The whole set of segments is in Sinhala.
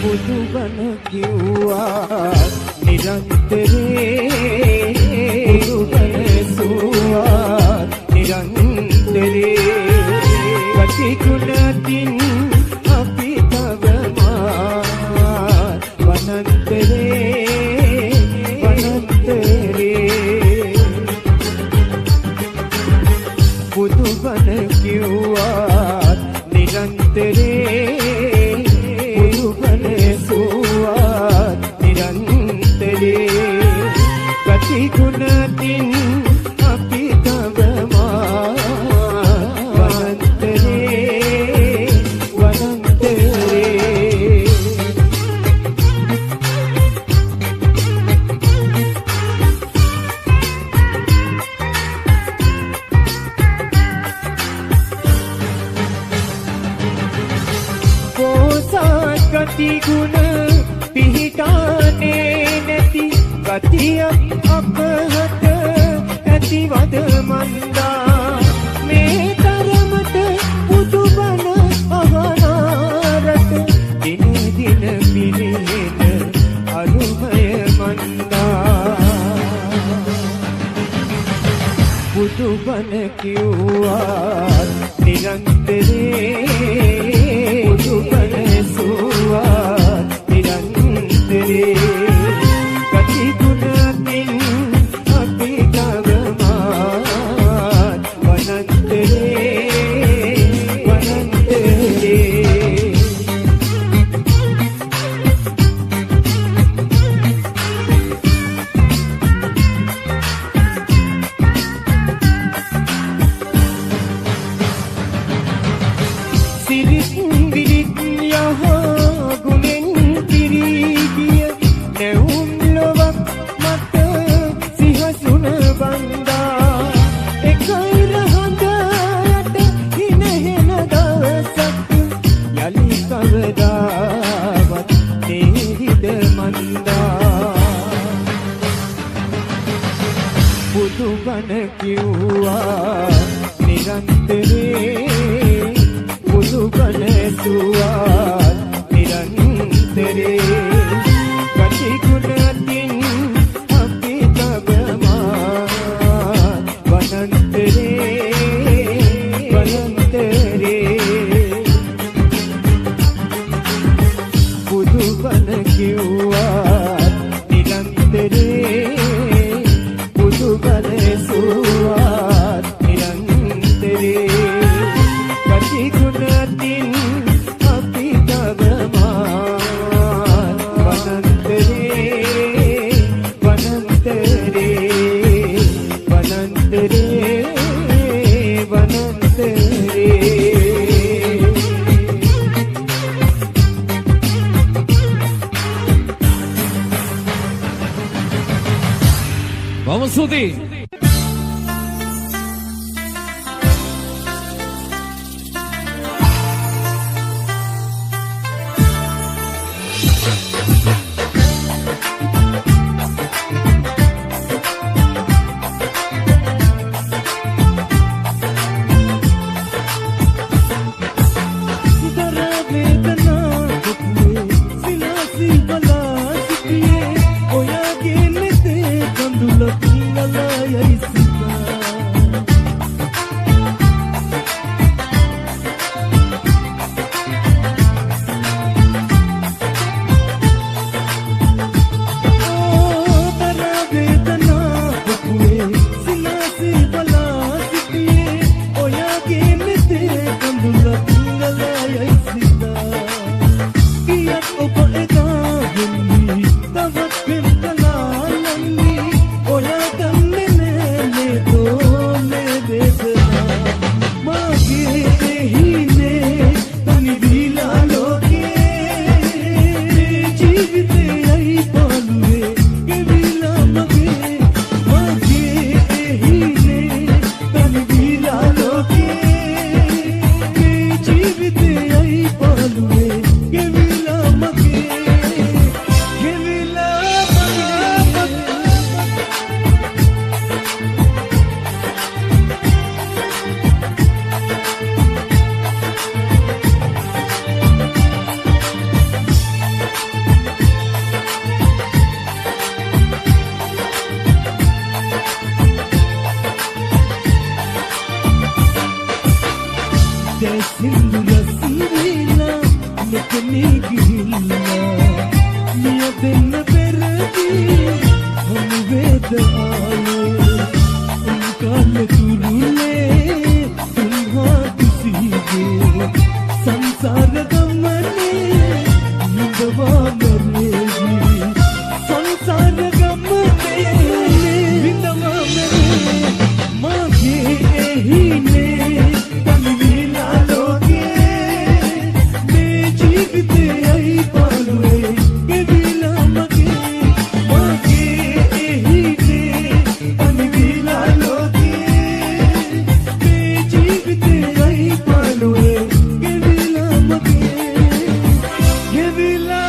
පුදුබන කිව්වා නිරන්තරේ පුදුබන සුවා නිරන්තරේ කටිකුණතින් අපි තවමා වනන්තරේ පුදුබන කිව්වා නිරන්තරේ පුදුබන සුවා නිරන්තරේ කටිකුණතින් අපි තවමා වනන්තරේ ගතිගුණ පිහිටානේ නැති ගතිය අපහට ඇතිවද මන්දා මේ තරමට පුදුබන අහනාරට දින දින පිළිහෙන අරුමය මන්දා පුදුබන කිව්වා නිරන්තරේ පුදුබන සුවා නිරන්තරේ කටිකුණතින් අපි තවමා වනන්තරේ සිරිත් විරිත් යහ ගුණෙන් පිරීගිය නැවුම් ලොවක් මත සිහසුන බන්දා එකයි රහඳට හිනහෙන දවසක් යලි කවදාවත් තේරිද මන්දා පුදුබන කිව්වා නිරන්තරේ පුදුබන සුවා නිරන්තරේ කටිකුණතින් අපි තවමා වනන්තරේ පුදුබන කිව්වා නිරන්තරේ පුදුබන සුවා නිරන්තරේ කටිකුණතින් අපි තවමා වනන්තරේ Vamos Sudi. Oya, ¿quién me te cuando la pinga la विधवा मेरे संसार गम में विधवा मेरे मागे ही ने तन वीला लोगे मैं जीवित आई पालुए के वीला मगे मागे ही ने तन वीला लोगे मैं जीवित आई पालुए के वीला मगे के वीला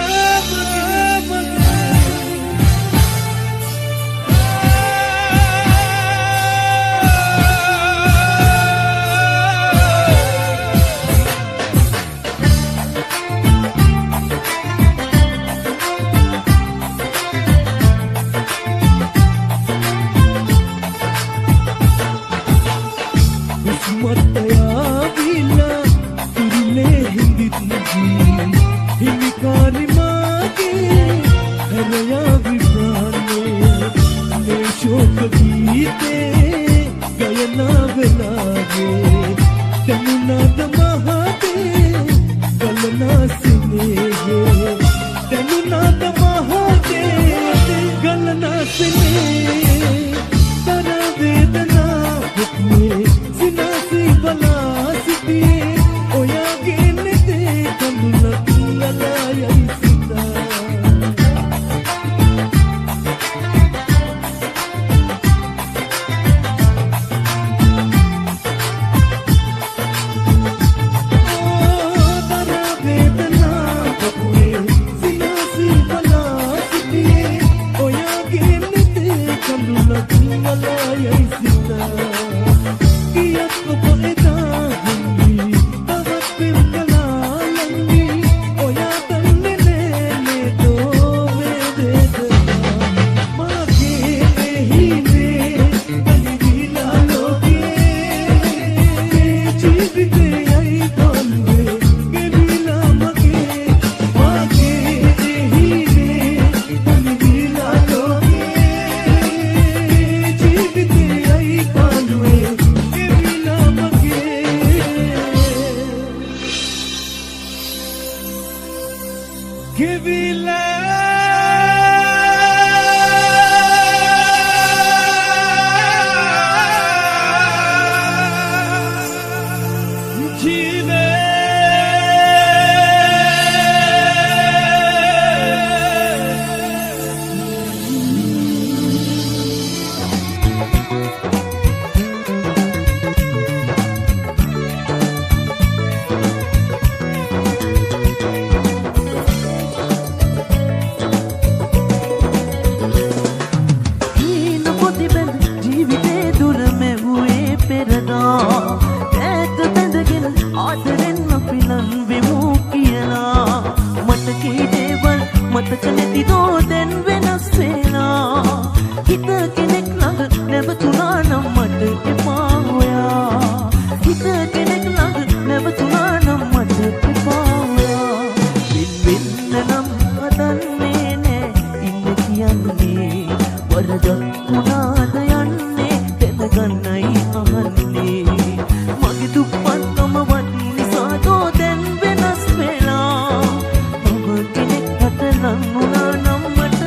Nang mula nang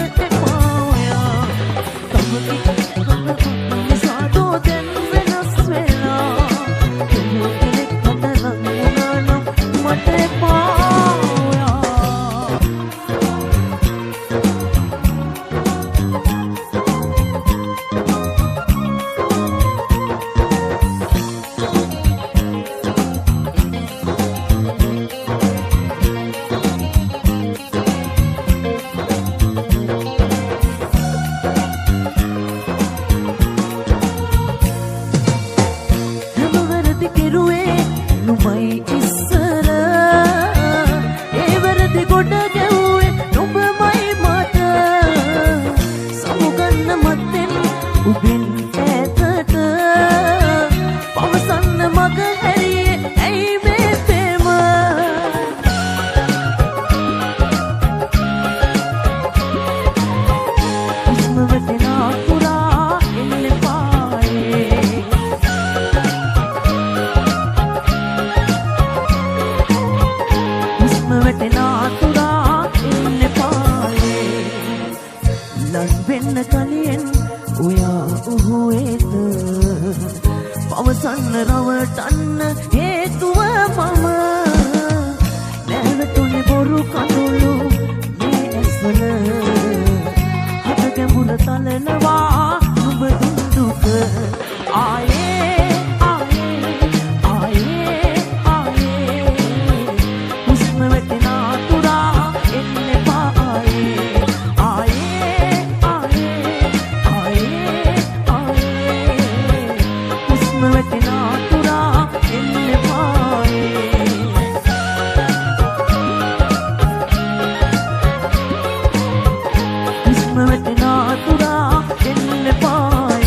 වෙන්න කලින් ඔයා ඔහු වෙත පවසන්න රවටන්න හේතුව මම නැවතුනේ බොරු කඳුළු මේ ඇස්වල හද ගැඹුර තලනවා නුඹ දුන් දුක ආයේ හුස්ම වැටෙන අතුරා එන්න එපා ආයේ හුස්ම වැටෙන අතුරා එන්න එපා හුස්ම වැටෙන අතුරා එන්න එපා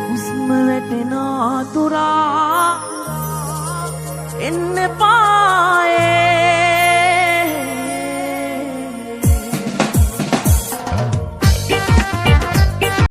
හුස්ම වැටෙන අතුරා එන්න එපා